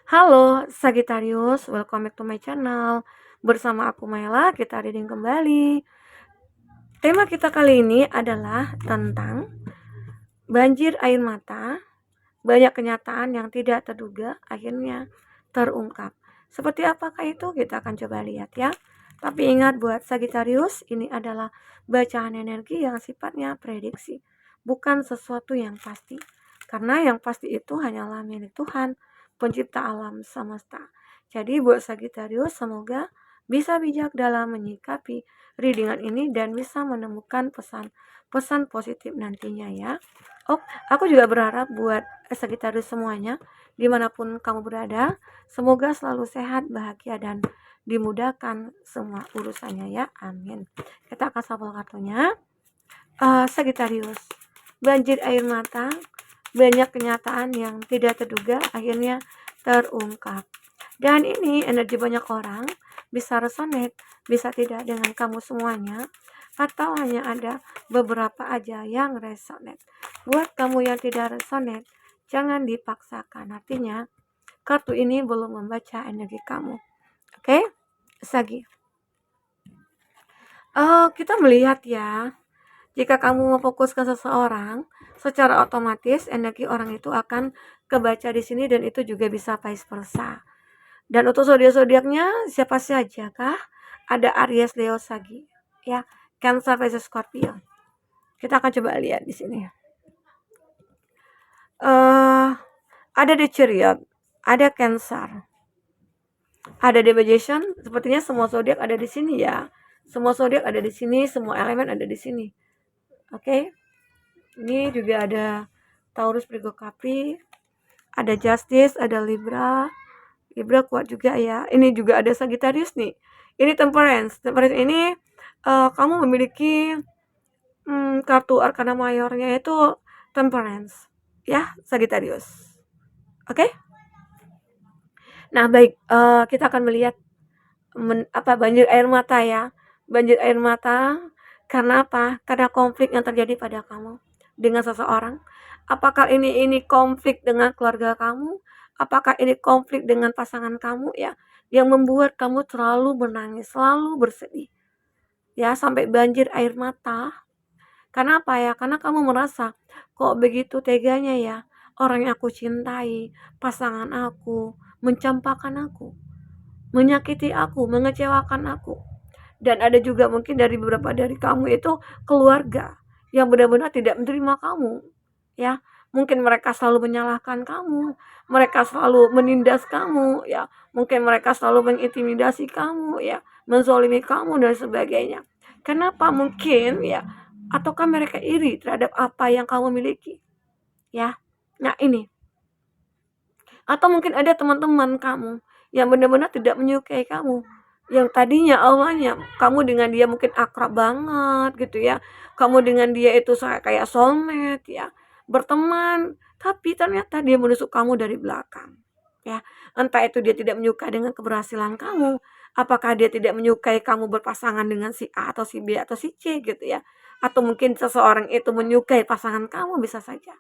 Halo Sagittarius, welcome back to my channel. Bersama aku Maela, kita reading kembali. Tema kita kali ini adalah tentang banjir air mata. Banyak kenyataan yang tidak terduga akhirnya terungkap. Seperti apakah itu? Kita akan coba lihat ya. Tapi ingat buat Sagittarius, ini adalah bacaan energi yang sifatnya prediksi, bukan sesuatu yang pasti. Karena yang pasti itu hanyalah milik Tuhan, pencipta alam semesta. Jadi buat Sagittarius, semoga bisa bijak dalam menyikapi readingan ini dan bisa menemukan pesan-pesan positif nantinya ya. Oh, aku juga berharap buat Sagittarius semuanya, dimanapun kamu berada, semoga selalu sehat, bahagia, dan dimudahkan semua urusannya ya. Amin. Kita akan shuffle kartunya. Sagittarius, banjir air mata, banyak kenyataan yang tidak terduga akhirnya terungkap. Dan ini energi banyak orang, bisa resonate, bisa tidak dengan kamu semuanya, atau hanya ada beberapa aja yang resonate. Buat kamu yang tidak resonate, jangan dipaksakan. Artinya, kartu ini belum membaca energi kamu. Oke? Sagi. Kita melihat ya, jika kamu memfokuskan seseorang, secara otomatis energi orang itu akan kebaca di sini dan itu juga bisa vice versa. Dan untuk zodiak-zodiaknya siapa saja kah? Ada Aries, Leo, Sagi, ya, Cancer, Pisces, Scorpio. Kita akan coba lihat di sini. Ada The Chariot, ada Cancer, ada The Magician. Sepertinya semua zodiak ada di sini ya. Semua zodiak ada di sini, semua elemen ada di sini. Oke. Ini juga ada Taurus, Virgo, Capri, ada Justice, ada Libra. Libra kuat juga ya. Ini juga ada Sagittarius nih. Ini Temperance. Temperance ini kamu memiliki kartu Arcana Mayornya itu Temperance. Ya, Sagittarius. Oke? Nah, baik. Kita akan melihat banjir air mata ya. Banjir air mata karena apa? Karena konflik yang terjadi pada kamu dengan seseorang. Apakah ini konflik dengan keluarga kamu? Apakah ini konflik dengan pasangan kamu ya? Yang membuat kamu terlalu menangis, selalu bersedih. Ya, sampai banjir air mata. Karena apa ya? Karena kamu merasa, kok begitu teganya ya? Orang yang aku cintai, pasangan aku, mencampakkan aku, menyakiti aku, mengecewakan aku. Dan ada juga mungkin dari beberapa dari kamu itu keluarga yang benar-benar tidak menerima kamu. Ya, mungkin mereka selalu menyalahkan kamu, mereka selalu menindas kamu, ya, mungkin mereka selalu mengintimidasi kamu, ya, menzolimi kamu dan sebagainya. Kenapa? Mungkin ya, ataukah mereka iri terhadap apa yang kamu miliki, ya. Nah ini, atau mungkin ada teman-teman kamu yang benar-benar tidak menyukai kamu, yang tadinya awalnya kamu dengan dia mungkin akrab banget gitu ya, kamu dengan dia itu kayak soulmate ya, berteman, tapi ternyata dia menusuk kamu dari belakang ya. Entah itu dia tidak menyukai dengan keberhasilan kamu, apakah dia tidak menyukai kamu berpasangan dengan si A atau si B atau si C gitu ya, atau mungkin seseorang itu menyukai pasangan kamu, bisa saja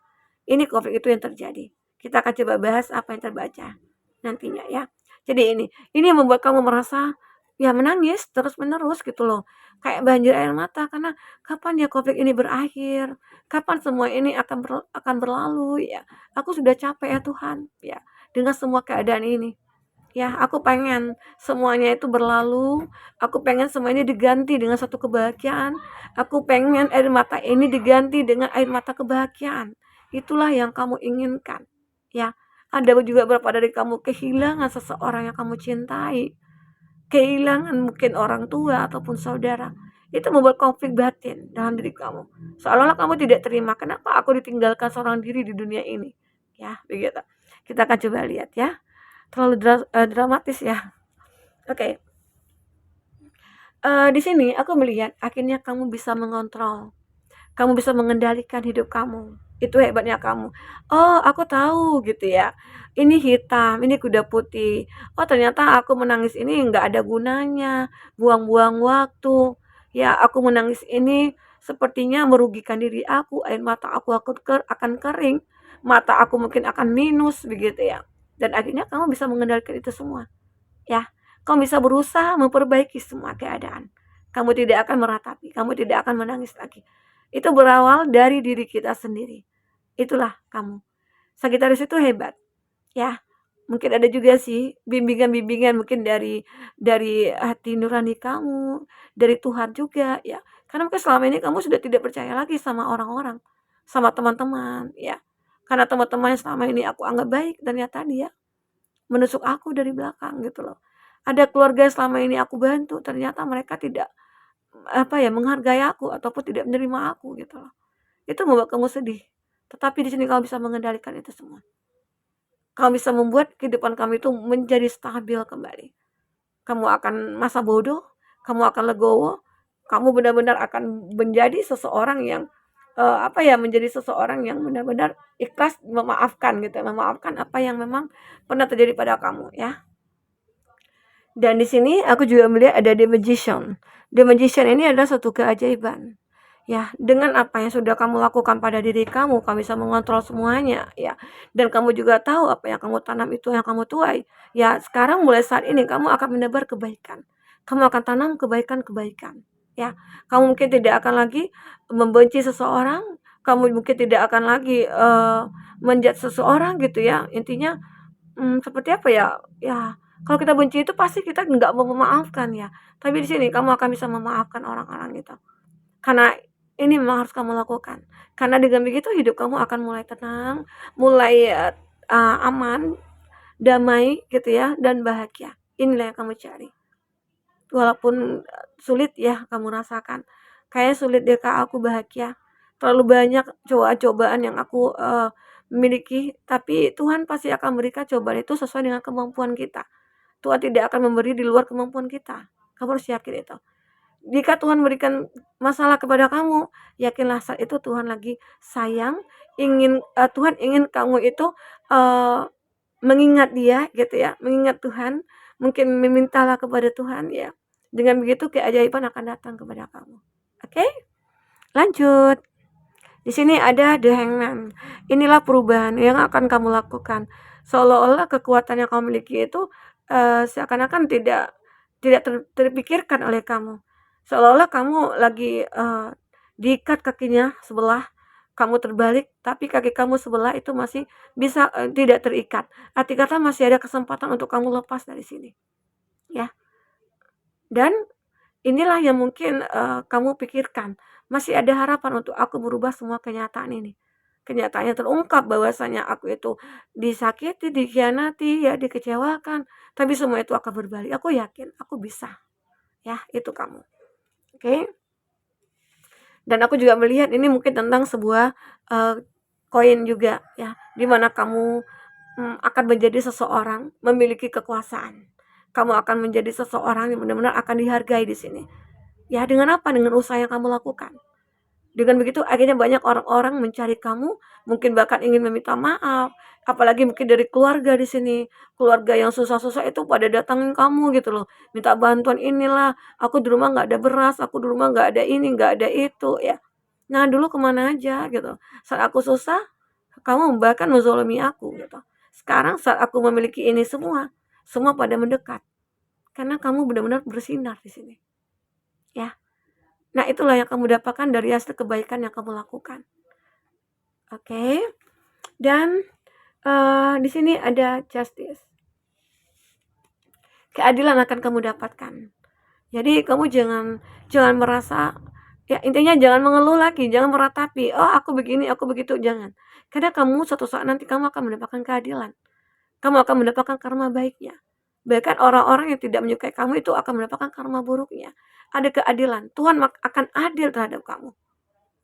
ini konflik itu yang terjadi. Kita akan coba bahas apa yang terbaca nantinya ya. Jadi ini yang membuat kamu merasa ya menangis terus-menerus gitu loh. Kayak banjir air mata karena kapan ya konflik ini berakhir? Kapan semua ini akan berlalu ya? Aku sudah capek ya Tuhan ya dengan semua keadaan ini. Ya, aku pengen semuanya itu berlalu. Aku pengen semua ini diganti dengan satu kebahagiaan. Aku pengen air mata ini diganti dengan air mata kebahagiaan. Itulah yang kamu inginkan. Ya, ada juga beberapa dari kamu kehilangan seseorang yang kamu cintai. Kehilangan mungkin orang tua ataupun saudara. Itu membuat konflik batin dalam diri kamu. Seolah-olah kamu tidak terima, kenapa aku ditinggalkan seorang diri di dunia ini? Ya, begitu. Kita akan coba lihat ya. Terlalu dramatis ya. Oke. Di sini aku melihat akhirnya kamu bisa mengontrol. Kamu bisa mengendalikan hidup kamu. Itu hebatnya kamu. Oh, aku tahu gitu ya. Ini hitam, ini kuda putih. Oh, ternyata aku menangis ini nggak ada gunanya, buang-buang waktu. Ya, aku menangis ini sepertinya merugikan diri aku. Air mata aku akan kering. Mata aku mungkin akan minus begitu ya. dan akhirnya kamu bisa mengendalikan itu semua. Ya, kamu bisa berusaha memperbaiki semua keadaan. Kamu tidak akan meratapi, kamu tidak akan menangis lagi. Itu berawal dari diri kita sendiri. Itulah kamu. Sagitarius itu hebat, ya. Mungkin ada juga sih bimbingan-bimbingan mungkin dari hati nurani kamu, dari Tuhan juga, ya. Karena mungkin selama ini kamu sudah tidak percaya lagi sama orang-orang, sama teman-teman, ya. Karena teman-teman yang selama ini aku anggap baik, ternyata dia menusuk aku dari belakang gitu loh. Ada keluarga yang selama ini aku bantu, ternyata mereka tidak menghargai aku ataupun tidak menerima aku gitu loh. Itu membuat kamu sedih. Tetapi di sini kamu bisa mengendalikan itu semua. Kamu bisa membuat kehidupan kamu itu menjadi stabil kembali. Kamu akan masa bodoh, kamu akan legowo, kamu benar-benar akan menjadi seseorang yang menjadi seseorang yang benar-benar ikhlas memaafkan gitu, memaafkan apa yang memang pernah terjadi pada kamu ya. Dan di sini aku juga melihat ada The Magician. The Magician ini adalah satu keajaiban. Ya, dengan apa yang sudah kamu lakukan pada diri kamu bisa mengontrol semuanya, ya. Dan kamu juga tahu apa yang kamu tanam itu yang kamu tuai. Ya, sekarang mulai saat ini kamu akan menebar kebaikan. Kamu akan tanam kebaikan-kebaikan, ya. Kamu mungkin tidak akan lagi membenci seseorang, kamu mungkin tidak akan lagi menjudge seseorang gitu ya. Intinya seperti apa ya, ya kalau kita benci itu pasti kita nggak mau memaafkan ya. Tapi di sini kamu akan bisa memaafkan orang-orang itu. Karena ini memang harus kamu lakukan. Karena dengan begitu hidup kamu akan mulai tenang, mulai aman, damai gitu ya, dan bahagia. Inilah yang kamu cari. Walaupun sulit ya kamu rasakan. Kayak sulit deh Kak aku bahagia. Terlalu banyak cobaan yang aku miliki, tapi Tuhan pasti akan berikan cobaan itu sesuai dengan kemampuan kita. Tuhan tidak akan memberi di luar kemampuan kita. Kamu harus yakin itu. Jika Tuhan berikan masalah kepada kamu, yakinlah saat itu Tuhan lagi sayang, Tuhan ingin kamu itu mengingat Dia gitu ya, mengingat Tuhan, mungkin memintalah kepada Tuhan ya. Dengan begitu keajaiban akan datang kepada kamu. Oke? Lanjut. Di sini ada The Hangman. Inilah perubahan yang akan kamu lakukan. Seolah-olah kekuatan yang kamu miliki itu seakan-akan tidak terpikirkan oleh kamu. Seolah-olah kamu lagi diikat kakinya sebelah, kamu terbalik, tapi kaki kamu sebelah itu masih bisa tidak terikat. Arti kata masih ada kesempatan untuk kamu lepas dari sini. Ya. Dan inilah yang mungkin kamu pikirkan, masih ada harapan untuk aku berubah semua kenyataan ini. Kenyataannya terungkap bahwasanya aku itu disakiti, dikhianati, ya dikecewakan, tapi semua itu akan berbalik. Aku yakin, aku bisa. Ya, itu kamu. Oke. Dan aku juga melihat ini mungkin tentang sebuah koin juga ya, di mana kamu akan menjadi seseorang memiliki kekuasaan. Kamu akan menjadi seseorang yang benar-benar akan dihargai di sini. Ya, dengan apa? Dengan usaha yang kamu lakukan. Dengan begitu akhirnya banyak orang-orang mencari kamu, mungkin bahkan ingin meminta maaf, apalagi mungkin dari keluarga di sini. Keluarga yang susah-susah itu pada datangin kamu gitu loh, minta bantuan inilah, aku di rumah nggak ada beras, aku di rumah nggak ada ini, nggak ada itu ya. Nah dulu kemana aja gitu. Saat aku susah, kamu bahkan menzolimi aku gitu. Sekarang saat aku memiliki ini semua, semua pada mendekat. Karena kamu benar-benar bersinar di sini. Ya. Nah, itulah yang kamu dapatkan dari hasil kebaikan yang kamu lakukan. Oke. Dan di sini ada justice. Keadilan akan kamu dapatkan. Jadi kamu jangan merasa ya intinya jangan mengeluh lagi, jangan meratapi, oh aku begini, aku begitu, jangan. Karena kamu suatu saat nanti kamu akan mendapatkan keadilan. Kamu akan mendapatkan karma baiknya. Bahkan orang-orang yang tidak menyukai kamu itu akan mendapatkan karma buruknya. Ada keadilan. Tuhan akan adil terhadap kamu.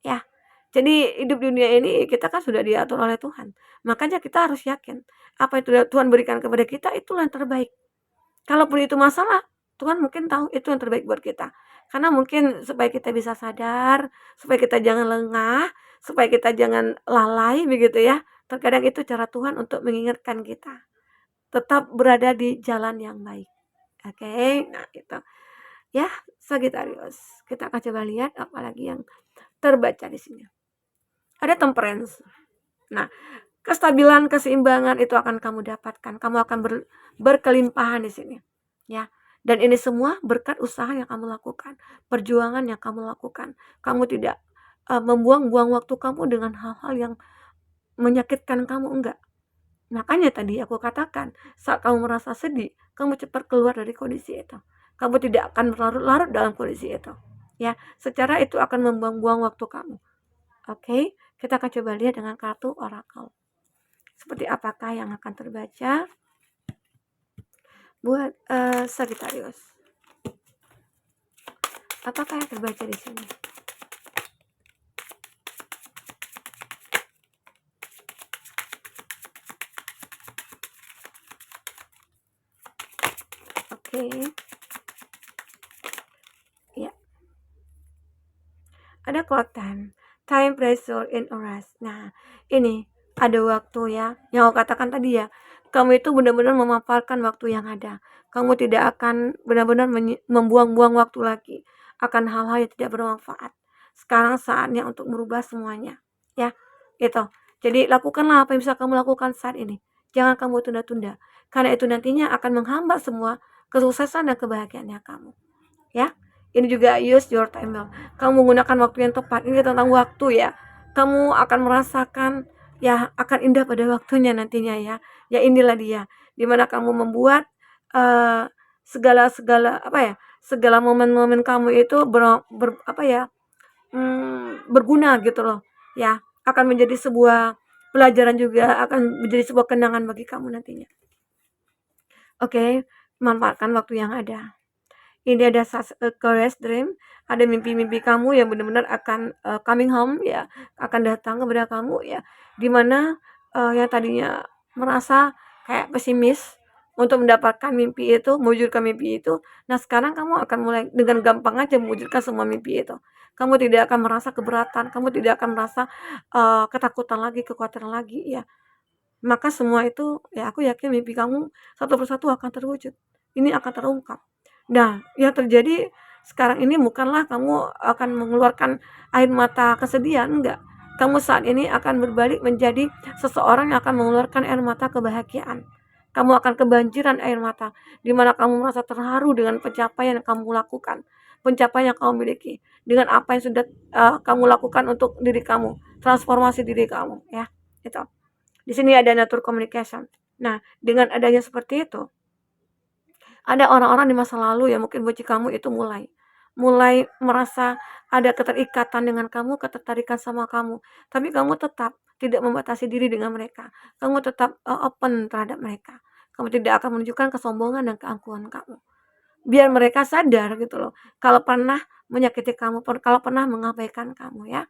Ya. Jadi hidup dunia ini kita kan sudah diatur oleh Tuhan. Makanya kita harus yakin apa yang Tuhan berikan kepada kita itulah yang terbaik. Kalaupun itu masalah, Tuhan mungkin tahu itu yang terbaik buat kita. Karena mungkin supaya kita bisa sadar, supaya kita jangan lengah, supaya kita jangan lalai begitu ya. Terkadang itu cara Tuhan untuk mengingatkan kita tetap berada di jalan yang baik. Oke, nah itu. Ya, Sagittarius. Kita akan coba lihat apalagi yang terbaca di sini. Ada temperance. Nah, kestabilan, keseimbangan itu akan kamu dapatkan. Kamu akan berkelimpahan di sini, ya. Dan ini semua berkat usaha yang kamu lakukan, perjuangan yang kamu lakukan. Kamu tidak membuang-buang waktu kamu dengan hal-hal yang menyakitkan kamu, enggak. Makanya tadi aku katakan, saat kamu merasa sedih, kamu cepat keluar dari kondisi itu. Kamu tidak akan berlarut-larut dalam kondisi itu. Ya, secara itu akan membuang-buang waktu kamu. Oke, kita akan coba lihat dengan kartu oracle. Seperti apakah yang akan terbaca buat Sagittarius? Apakah yang terbaca di sini? Oke. Ya. Ada quote time pressure in a rush. Nah, ini ada waktu ya, yang aku katakan tadi ya, kamu itu benar-benar memanfaatkan waktu yang ada. Kamu tidak akan benar-benar membuang-buang waktu lagi akan hal-hal yang tidak bermanfaat. Sekarang saatnya untuk merubah semuanya, ya. Itu. Jadi lakukanlah apa yang bisa kamu lakukan saat ini. Jangan kamu tunda-tunda, karena itu nantinya akan menghambat semua kesuksesan dan kebahagiaannya kamu, ya. Ini juga use your time well. Kamu menggunakan waktu yang tepat. Ini tentang waktu ya. Kamu akan merasakan ya akan indah pada waktunya nantinya ya. Ya inilah dia. Dimana kamu membuat segala apa ya? Segala momen-momen kamu itu apa ya? Berguna gitu loh. Ya, akan menjadi sebuah pelajaran juga, akan menjadi sebuah kenangan bagi kamu nantinya. Oke, manfaatkan waktu yang ada. Ini ada courage dream, ada mimpi-mimpi kamu yang benar-benar akan coming home ya, akan datang kepada kamu ya. Dimana yang tadinya merasa kayak pesimis untuk mendapatkan mimpi itu, mewujudkan mimpi itu. Nah, sekarang kamu akan mulai dengan gampang aja mewujudkan semua mimpi itu. Kamu tidak akan merasa keberatan, kamu tidak akan merasa ketakutan lagi, kekhawatiran lagi ya. Maka semua itu ya aku yakin mimpi kamu satu persatu akan terwujud. Ini akan terungkap. Nah, yang terjadi sekarang ini bukanlah kamu akan mengeluarkan air mata kesedihan, enggak. Kamu saat ini akan berbalik menjadi seseorang yang akan mengeluarkan air mata kebahagiaan. Kamu akan kebanjiran air mata, di mana kamu merasa terharu dengan pencapaian yang kamu lakukan, pencapaian yang kamu miliki, dengan apa yang sudah kamu lakukan untuk diri kamu, transformasi diri kamu, ya. Itu. Di sini ada nature communication. Nah, dengan adanya seperti itu, ada orang-orang di masa lalu yang mungkin benci kamu itu mulai merasa ada keterikatan dengan kamu, ketertarikan sama kamu. Tapi kamu tetap tidak membatasi diri dengan mereka. Kamu tetap open terhadap mereka. Kamu tidak akan menunjukkan kesombongan dan keangkuhan kamu. Biar mereka sadar gitu loh, kalau pernah menyakiti kamu, kalau pernah mengabaikan kamu ya.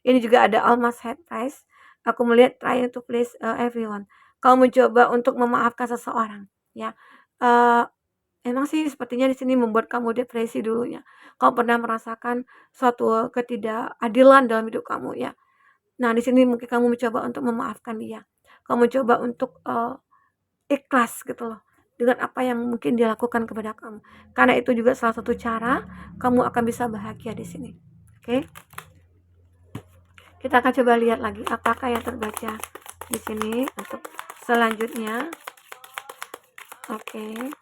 Ini juga ada almost head price. Aku melihat trying to please everyone. Kamu mencoba untuk memaafkan seseorang ya. Uh, Emang sih sepertinya di sini membuat kamu depresi dulunya. Kau pernah merasakan suatu ketidakadilan dalam hidup kamu ya. Nah, di sini mungkin kamu mencoba untuk memaafkan dia. Kamu mencoba untuk ikhlas gitu loh dengan apa yang mungkin dia lakukan kepada kamu. Karena itu juga salah satu cara kamu akan bisa bahagia di sini. Oke. Kita akan coba lihat lagi apakah yang terbaca di sini untuk selanjutnya. Oke.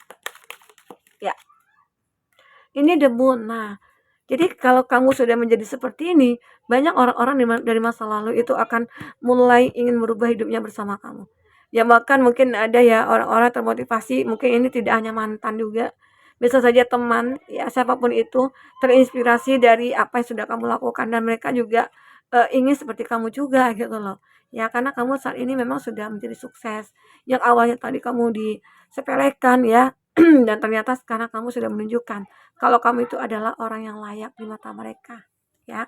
Ya. Ini the moon. Nah, jadi kalau kamu sudah menjadi seperti ini, banyak orang-orang dari masa lalu itu akan mulai ingin merubah hidupnya bersama kamu. Ya bahkan mungkin ada ya orang-orang termotivasi, mungkin ini tidak hanya mantan juga, bisa saja teman, ya siapapun itu terinspirasi dari apa yang sudah kamu lakukan dan mereka juga ingin seperti kamu juga gitu loh. Ya karena kamu saat ini memang sudah menjadi sukses. Yang awalnya tadi kamu disepelekan ya dan ternyata sekarang kamu sudah menunjukkan kalau kamu itu adalah orang yang layak di mata mereka, ya.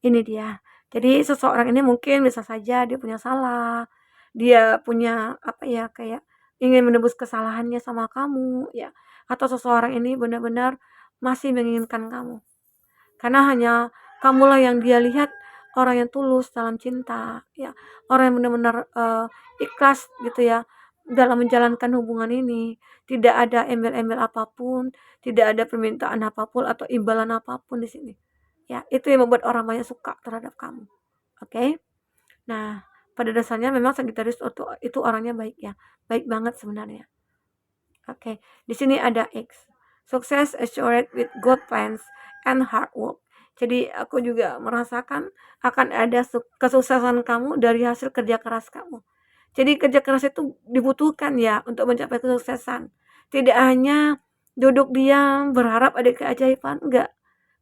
Ini dia. Jadi seseorang ini mungkin bisa saja dia punya salah, dia punya apa ya, kayak ingin menebus kesalahannya sama kamu, ya. Atau seseorang ini benar-benar masih menginginkan kamu. Karena hanya kamulah yang dia lihat orang yang tulus dalam cinta, ya. Orang yang benar-benar ikhlas gitu ya dalam menjalankan hubungan ini. Tidak ada embel-embel apapun, tidak ada permintaan apapun atau imbalan apapun di sini. Ya, itu yang membuat orang banyak suka terhadap kamu. Oke. Nah, pada dasarnya memang Sagittarius itu orangnya baik ya, baik banget sebenarnya. Oke, di sini ada X. Sukses assured with good plans and hard work. Jadi aku juga merasakan akan ada kesuksesan kamu dari hasil kerja keras kamu. Jadi kerja keras itu dibutuhkan ya untuk mencapai kesuksesan. Tidak hanya duduk diam berharap ada keajaiban, enggak.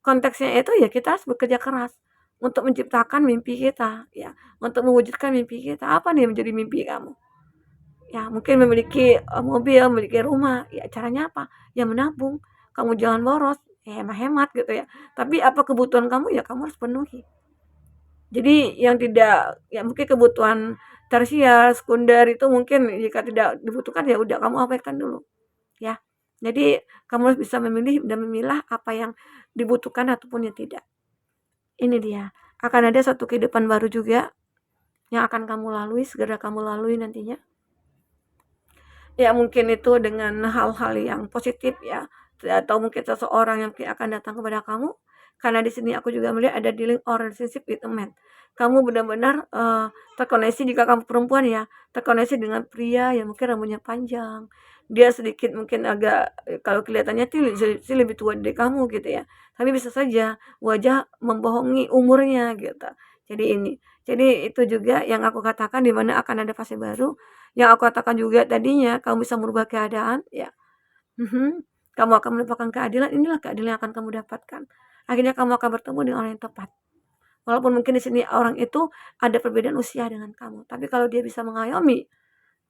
Konteksnya itu ya kita harus bekerja keras untuk menciptakan mimpi kita ya, untuk mewujudkan mimpi kita. Apa nih menjadi mimpi kamu? Ya mungkin memiliki, mobil, memiliki rumah, ya caranya apa? Ya menabung, kamu jangan boros, ya hemat-hemat gitu ya. Tapi apa kebutuhan kamu, ya kamu harus penuhi. Jadi yang tidak ya mungkin kebutuhan tersier, sekunder itu mungkin jika tidak dibutuhkan ya udah kamu abaikan dulu, ya. Jadi kamu harus bisa memilih dan memilah apa yang dibutuhkan ataupun yang tidak. Ini dia, akan ada satu kehidupan baru juga yang akan kamu lalui, segera kamu lalui nantinya. Ya mungkin itu dengan hal-hal yang positif ya, atau mungkin seseorang yang akan datang kepada kamu, karena di sini aku juga melihat ada dealing or relationship with a man. Kamu benar-benar, terkoneksi jika kamu perempuan ya, terkoneksi dengan pria yang mungkin rambutnya panjang, dia sedikit mungkin agak, kalau kelihatannya sih lebih tua dari kamu gitu ya, tapi bisa saja wajah membohongi umurnya gitu. Jadi itu juga yang aku katakan di mana akan ada fase baru, yang aku katakan juga tadinya kamu bisa merubah keadaan ya, kamu akan mendapatkan keadilan, inilah keadilan yang akan kamu dapatkan. Akhirnya kamu akan bertemu dengan orang yang tepat. Walaupun mungkin di sini orang itu ada perbedaan usia dengan kamu, tapi kalau dia bisa mengayomi,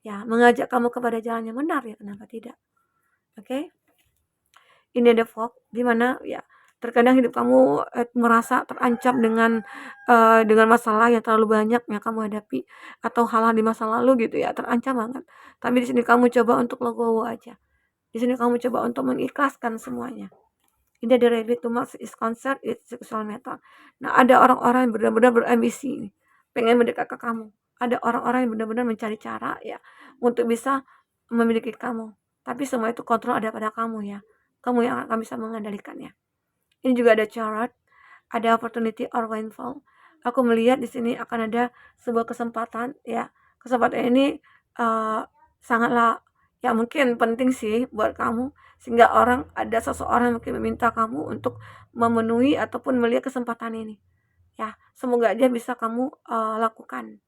ya mengajak kamu kepada jalan yang benar, ya kenapa tidak? Oke? Ini ada fog, di mana ya terkadang hidup kamu, merasa terancam dengan masalah yang terlalu banyak yang kamu hadapi, atau hal-hal di masa lalu gitu ya, terancam banget. Tapi di sini kamu coba untuk legowo aja. Di sini kamu coba untuk mengikhlaskan semuanya. Ini ada ready to much is concerned with sexual matter. Nah, ada orang-orang yang benar-benar berambisi, pengen mendekat ke kamu. Ada orang-orang yang benar-benar mencari cara ya untuk bisa memiliki kamu. Tapi semua itu kontrol ada pada kamu ya. Kamu yang akan bisa mengendalikannya. Ini juga ada chart, ada opportunity or windfall. Aku melihat di sini akan ada sebuah kesempatan ya. Kesempatan ini sangatlah ya mungkin penting sih buat kamu, sehingga ada seseorang yang mungkin meminta kamu untuk memenuhi ataupun melihat kesempatan ini. Ya, semoga aja bisa kamu lakukan.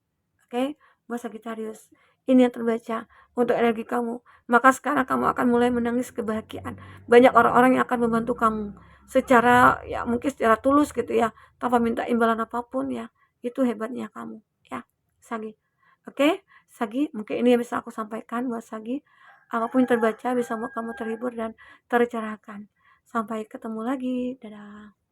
Oke, buat Sagittarius. Ini yang terbaca untuk energi kamu. Maka sekarang kamu akan mulai menangis kebahagiaan. Banyak orang-orang yang akan membantu kamu secara ya mungkin secara tulus gitu ya, tanpa minta imbalan apapun ya. Itu hebatnya kamu ya, Sagi. Oke, Sagi, mungkin ini yang bisa aku sampaikan buat Sagi. Apapun yang terbaca bisa membuat kamu terhibur dan tercerahkan. Sampai ketemu lagi. Dadah.